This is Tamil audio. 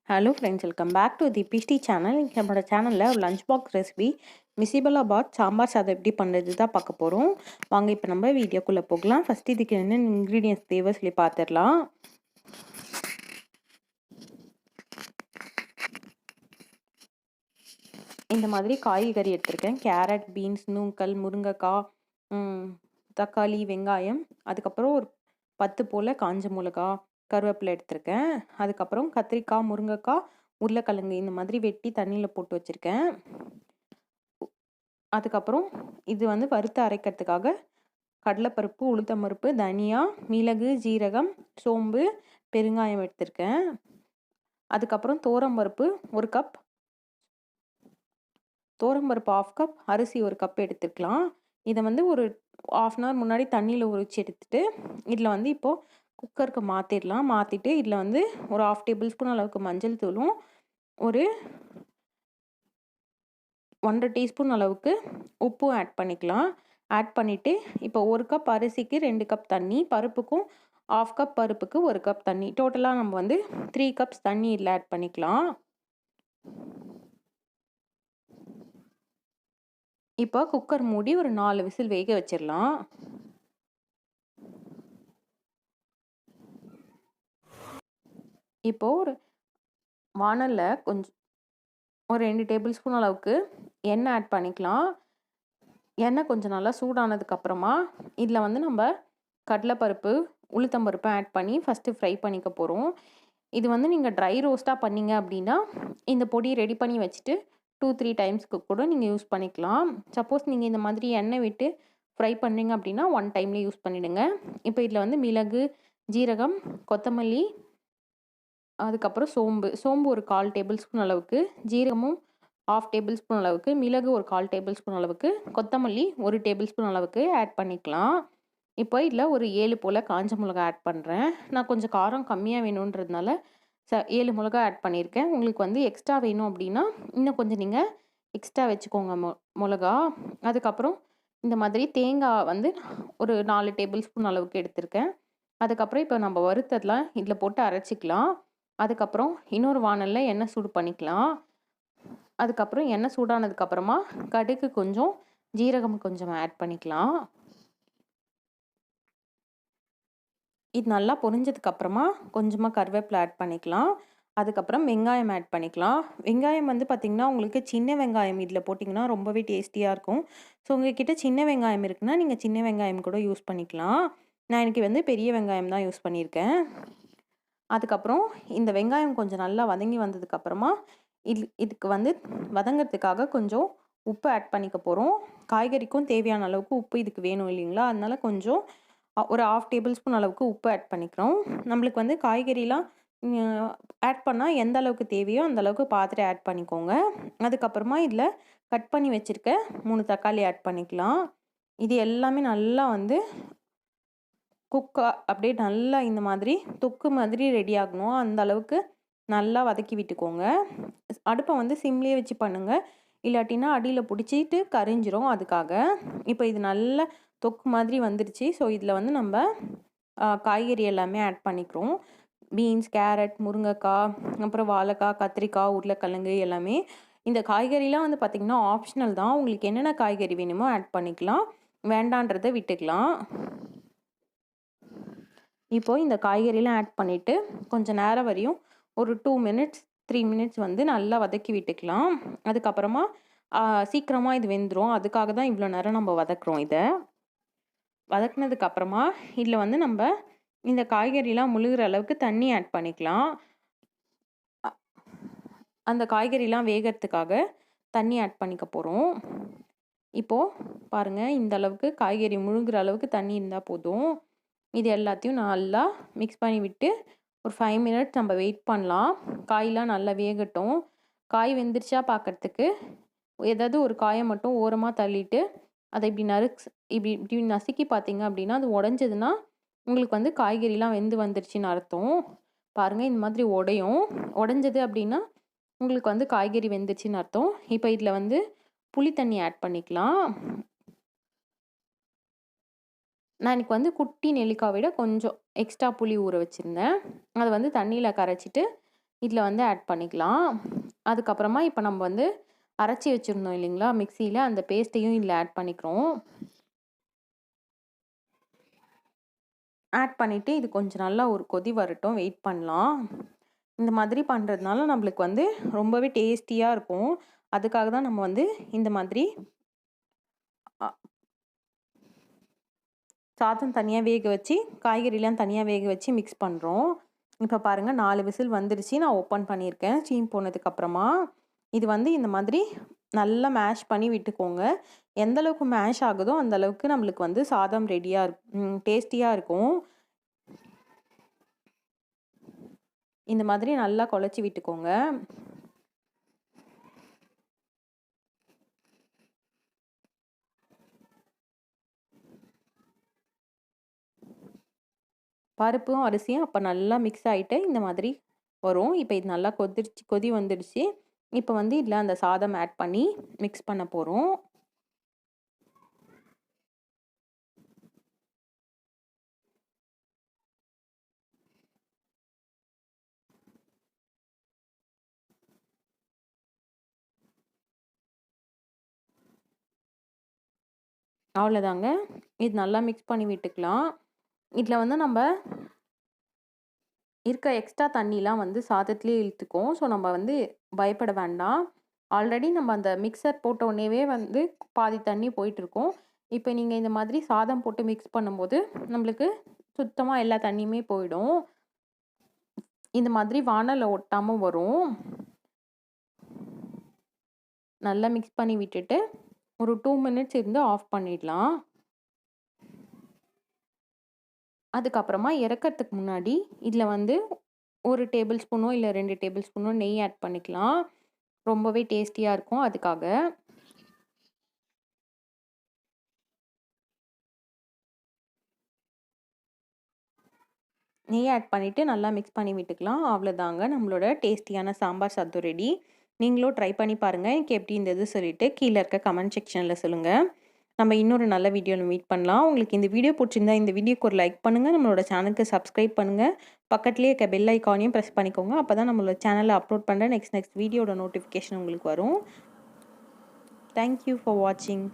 Hello friends, welcome back to the பிஸ்டி சேனல். நம்மளோட சேனலில் ஒரு lunch box recipe bisibelebath sambar சாதம் எப்படி பண்ணுறது தான் பார்க்க போகிறோம். வாங்க இப்போ நம்ம வீடியோக்குள்ளே போகலாம். ஃபஸ்ட் இதுக்கு என்னென்ன இன்க்ரீடியன்ஸ் தேவை சொல்லி பார்த்துடலாம். இந்த மாதிரி காய்கறி எடுத்திருக்கேன். கேரட், பீன்ஸ், நூக்கல், முருங்கைக்காய், தக்காளி, வெங்காயம், அதுக்கப்புறம் ஒரு 10 போல் காஞ்ச மிளகா, கருவேப்பிலை எடுத்திருக்கேன். அதுக்கப்புறம் கத்திரிக்காய், முருங்கைக்காய், உருளைக்கிழங்கு இந்த மாதிரி வெட்டி தண்ணியில் போட்டு வச்சுருக்கேன். அதுக்கப்புறம் இது வந்து வறுத்து அரைக்கிறதுக்காக கடலைப்பருப்பு, உளுத்தம்பருப்பு, தனியா, மிளகு, ஜீரகம், சோம்பு, பெருங்காயம் எடுத்திருக்கேன். அதுக்கப்புறம் தோரம்பருப்பு 1 கப், தோரம்பருப்பு 1/2 கப், அரிசி 1 கப் எடுத்துக்கலாம். இதை வந்து ஒரு 1/2 அன் ஹவர் முன்னாடி தண்ணியில் உரிச்சு எடுத்துட்டு இதில் வந்து இப்போது குக்கருக்கு மாற்றிடலாம். மாற்றிட்டு இதில் வந்து ஒரு 1/2 டேபிள் ஸ்பூன் அளவுக்கு மஞ்சள் தூளும், ஒரு 1/2 டீஸ்பூன் அளவுக்கு உப்பும் ஆட் பண்ணிக்கலாம். ஆட் பண்ணிவிட்டு இப்போ 1 கப் அரிசிக்கு 2 கப் தண்ணி, பருப்புக்கும் 1/2 கப் பருப்புக்கு 1 கப் தண்ணி, டோட்டலாக நம்ம வந்து 3 கப்ஸ் தண்ணி இதில் ஆட் பண்ணிக்கலாம். இப்போ குக்கர் மூடி ஒரு 4 விசில் வேக வச்சிடலாம். இப்போ ஒரு வானலில் ஒரு 2 டேபிள் ஸ்பூன் அளவுக்கு எண்ணெய் ஆட் பண்ணிக்கலாம். எண்ணெய் கொஞ்சம் நல்லா சூடானதுக்கப்புறமா இதில் வந்து நம்ம கடலைப்பருப்பு, உளுத்தம்பருப்பை ஆட் பண்ணி ஃபஸ்ட்டு ஃப்ரை பண்ணிக்க போகிறோம். இது வந்து நீங்கள் ட்ரை ரோஸ்ட்டாக பண்ணீங்க அப்படின்னா இந்த பொடி ரெடி பண்ணி வச்சுட்டு 2-3 டைம்ஸ்க்கு கூட நீங்கள் யூஸ் பண்ணிக்கலாம். சப்போஸ் நீங்கள் இந்த மாதிரி எண்ணெய் விட்டு ஃப்ரை பண்ணுறீங்க அப்படின்னா 1 டைம்லேயே யூஸ் பண்ணிவிடுங்க. இப்போ இதில் வந்து மிளகு, ஜீரகம், கொத்தமல்லி, அதுக்கப்புறம் சோம்பு ஒரு 1/4 டேபிள் ஸ்பூன் அளவுக்கு, ஜீரகமும் 1/2 டேபிள் ஸ்பூன் அளவுக்கு, மிளகு ஒரு 1/4 டேபிள் ஸ்பூன் அளவுக்கு, கொத்தமல்லி 1 டேபிள் ஸ்பூன் அளவுக்கு ஆட் பண்ணிக்கலாம். இப்போ இதில் ஒரு 7 போல் காஞ்ச மிளகா ஆட் பண்ணுறேன். நான் கொஞ்சம் காரம் கம்மியாக வேணுன்றதுனால 7 மிளகா ஆட் பண்ணியிருக்கேன். உங்களுக்கு வந்து எக்ஸ்ட்ரா வேணும் அப்படின்னா இன்னும் கொஞ்சம் நீங்கள் எக்ஸ்ட்ரா வச்சுக்கோங்க மிளகா. அதுக்கப்புறம் இந்த மாதிரி தேங்காய் வந்து ஒரு 4 டேபிள் ஸ்பூன் அளவுக்கு எடுத்திருக்கேன். அதுக்கப்புறம் இப்போ நம்ம வறுத்ததெல்லாம் இதில் போட்டு அரைச்சிக்கலாம். அதுக்கப்புறம் இன்னொரு வானலில் எண்ணெய் சூடு பண்ணிக்கலாம். அதுக்கப்புறம் எண்ணெய் சூடானதுக்கப்புறமா கடுகு கொஞ்சம், ஜீரகம் கொஞ்சம் ஆட் பண்ணிக்கலாம். இது நல்லா பொரிஞ்சதுக்கப்புறமா கொஞ்சமாக கருவேப்பிலை ஆட் பண்ணிக்கலாம். அதுக்கப்புறம் வெங்காயம் ஆட் பண்ணிக்கலாம். வெங்காயம் வந்து பார்த்திங்கன்னா உங்களுக்கு சின்ன வெங்காயம் இதில் போட்டிங்கன்னா ரொம்பவே டேஸ்டியாக இருக்கும். ஸோ உங்கள்கிட்ட சின்ன வெங்காயம் இருக்குன்னா நீங்கள் சின்ன வெங்காயம் கூட யூஸ் பண்ணிக்கலாம். நான் எனக்கு வந்து பெரிய வெங்காயம் தான் யூஸ் பண்ணியிருக்கேன். அதுக்கப்புறம் இந்த வெங்காயம் கொஞ்சம் நல்லா வதங்கி வந்ததுக்கப்புறமா இதுக்கு வந்து வதங்கிறதுக்காக கொஞ்சம் உப்பு ஆட் பண்ணிக்க போகிறோம். காய்கறிக்கும் தேவையான அளவுக்கு உப்பு இதுக்கு வேணும் இல்லைங்களா, அதனால கொஞ்சம் ஒரு 1/2 டேபிள் ஸ்பூன் அளவுக்கு உப்பு ஆட் பண்ணிக்கிறோம். நம்மளுக்கு வந்து காய்கறிலாம் ஆட் பண்ணால் எந்த அளவுக்கு தேவையோ அந்த அளவுக்கு பார்த்துட்டு ஆட் பண்ணிக்கோங்க. அதுக்கப்புறமா இதில் கட் பண்ணி வச்சுருக்க 3 தக்காளி ஆட் பண்ணிக்கலாம். இது எல்லாமே நல்லா வந்து அப்படியே நல்லா இந்த மாதிரி தொக்கு மாதிரி ரெடி ஆகணும். அந்த அளவுக்கு நல்லா வதக்கி விட்டுக்கோங்க. அடுப்பை வந்து சிம்லேயே வச்சு பண்ணுங்கள், இல்லாட்டினா அடியில் பிடிச்சிட்டு கரிஞ்சிரும். அதுக்காக இப்போ இது நல்லா தொக்கு மாதிரி வந்துருச்சு. ஸோ இதில் வந்து நம்ம காய்கறி எல்லாமே ஆட் பண்ணிக்கிறோம். பீன்ஸ், கேரட், முருங்கைக்காய், அப்புறம் வாழைக்காய், கத்திரிக்காய், உருளைக்கிழங்கு எல்லாமே. இந்த காய்கறிலாம் வந்து பார்த்திங்கன்னா ஆப்ஷனல் தான். உங்களுக்கு என்னென்ன காய்கறி வேணுமோ ஆட் பண்ணிக்கலாம், வேண்டான்றதை விட்டுக்கலாம். இப்போது இந்த காய்கறிலாம் ஆட் பண்ணிவிட்டு கொஞ்சம் நேரம் வரையும் ஒரு 2 மினிட்ஸ் 3 மினிட்ஸ் வந்து நல்லா வதக்கி விட்டுக்கலாம். அதுக்கப்புறமா சீக்கிரமாக இது வெந்துடும். அதுக்காக தான் இவ்வளோ நேரம் நம்ம வதக்குறோம். இதை வதக்குனதுக்கப்புறமா இதில் வந்து நம்ம இந்த காய்கறிலாம் முழுகிற அளவுக்கு தண்ணி ஆட் பண்ணிக்கலாம். அந்த காய்கறிலாம் வேகிறதுக்காக தண்ணி ஆட் பண்ணிக்க போகிறோம். இப்போது பாருங்கள், இந்த அளவுக்கு காய்கறி முழுகிற அளவுக்கு தண்ணி இருந்தால் போதும். இது எல்லாத்தையும் நல்லா மிக்ஸ் பண்ணி விட்டு ஒரு 5 மினிட்ஸ் நம்ம வெயிட் பண்ணலாம். காயெலாம் நல்லா வேகட்டும். காய் வெந்துருச்சா பார்க்குறதுக்கு ஏதாவது ஒரு காயை மட்டும் ஓரமாக தள்ளிட்டு அதை இப்படி நசுக்கி பார்த்தீங்க அப்படின்னா அது உடஞ்சதுன்னா உங்களுக்கு வந்து காய்கறிலாம் வெந்து வந்துருச்சுன்னு அர்த்தம். பாருங்கள், இந்த மாதிரி உடஞ்சது அப்படின்னா உங்களுக்கு வந்து காய்கறி வெந்துருச்சுன்னு அர்த்தம். இப்போ இதில் வந்து புளி தண்ணி ஆட் பண்ணிக்கலாம். நான் இன்றைக்கி வந்து குட்டி நெல்லிக்காய் விட கொஞ்சம் எக்ஸ்ட்ரா புளி ஊற வச்சுருந்தேன். அதை வந்து தண்ணியில் கரைச்சிட்டு இதில் வந்து ஆட் பண்ணிக்கலாம். அதுக்கப்புறமா இப்போ நம்ம வந்து அரைச்சி வச்சுருந்தோம் இல்லைங்களா மிக்சியில், அந்த பேஸ்ட்டையும் இதில் ஆட் பண்ணிக்கிறோம். ஆட் பண்ணிவிட்டு இது கொஞ்சம் நல்லா ஒரு கொதி வரட்டும், வெயிட் பண்ணலாம். இந்த மாதிரி பண்ணுறதுனால நம்மளுக்கு வந்து ரொம்பவே டேஸ்டியாக இருக்கும். அதுக்காக தான் நம்ம வந்து இந்த மாதிரி சாதம் தனியாக வேக வச்சு, காய்கறிலாம் தனியாக வேக வச்சு மிக்ஸ் பண்ணுறோம். இப்போ பாருங்கள் 4 விசில் வந்துருச்சு. நான் ஓப்பன் பண்ணியிருக்கேன் ஸ்டீம் போனதுக்கப்புறமா. இது வந்து இந்த மாதிரி நல்லா மேஷ் பண்ணி விட்டுக்கோங்க. எந்த அளவுக்கு மேஷ் ஆகுதோ அந்த அளவுக்கு நம்மளுக்கு வந்து சாதம் டேஸ்டியாக இருக்கும். இந்த மாதிரி நல்லா குழச்சி விட்டுக்கோங்க. பருப்பும் அரிசியும் அப்போ நல்லா மிக்ஸ் ஆகிட்டு இந்த மாதிரி வரும். இப்போ இது நல்லா கொதி வந்துடுச்சு. இப்போ வந்து இதில் அந்த சாதம் ஆட் பண்ணி மிக்ஸ் பண்ண போகிறோம். அவ்வளோதாங்க. இது நல்லா மிக்ஸ் பண்ணி விட்டுக்கலாம். இதில் வந்து நம்ம இருக்க எக்ஸ்ட்ரா தண்ணிலாம் வந்து சாதத்திலே இழுத்துக்கும். ஸோ நம்ம வந்து பயப்பட வேண்டாம். ஆல்ரெடி நம்ம அந்த மிக்சர் போட்டோடனேவே வந்து பாதி தண்ணி போயிட்டுருக்கும். இப்போ நீங்கள் இந்த மாதிரி சாதம் போட்டு மிக்ஸ் பண்ணும்போது நம்மளுக்கு சுத்தமாக எல்லா தண்ணியுமே போயிடும். இந்த மாதிரி வானல்ல ஒட்டாமல் வரும். நல்லா மிக்ஸ் பண்ணி விட்டுட்டு ஒரு 2 மினிட்ஸ் இருந்து ஆஃப் பண்ணிடலாம். அதுக்கப்புறமா இறக்கறதுக்கு முன்னாடி இதில் வந்து 1 டேபிள் ஸ்பூனோ இல்லை 2 டேபிள் ஸ்பூனோ நெய் ஆட் பண்ணிக்கலாம். ரொம்பவே டேஸ்டியாக இருக்கும் அதுக்காக. நெய் ஆட் பண்ணிவிட்டு நல்லா மிக்ஸ் பண்ணி விட்டுக்கலாம். அவ்வளோதாங்க, நம்மளோட டேஸ்டியான சாம்பார் சாதம் ரெடி. நீங்களும் ட்ரை பண்ணி பாருங்கள். எனக்கு எப்படி இருந்தது சொல்லிவிட்டு கீழே இருக்க கமெண்ட் செக்ஷனில் சொல்லுங்கள். நம்ம இன்னொரு நல்ல வீடியோவில் மீட் பண்ணலாம். உங்களுக்கு இந்த வீடியோ பிடிச்சிருந்தா இந்த வீடியோக்கு ஒரு லைக் பண்ணுங்கள். நம்மளோட சேனலுக்கு சப்ஸ்கிரைப் பண்ணுங்கள். பக்கத்துலேயே இருக்க பெல் ஐக்கானையும் ப்ரெஸ் பண்ணிக்கோங்க. அப்போ தான் நம்மளோட சேனலில் அப்லோட் பண்ணுற நெக்ஸ்ட் வீடியோட நோட்டிஃபிகேஷன் உங்களுக்கு வரும். தேங்க்யூ ஃபார் வாட்சிங்.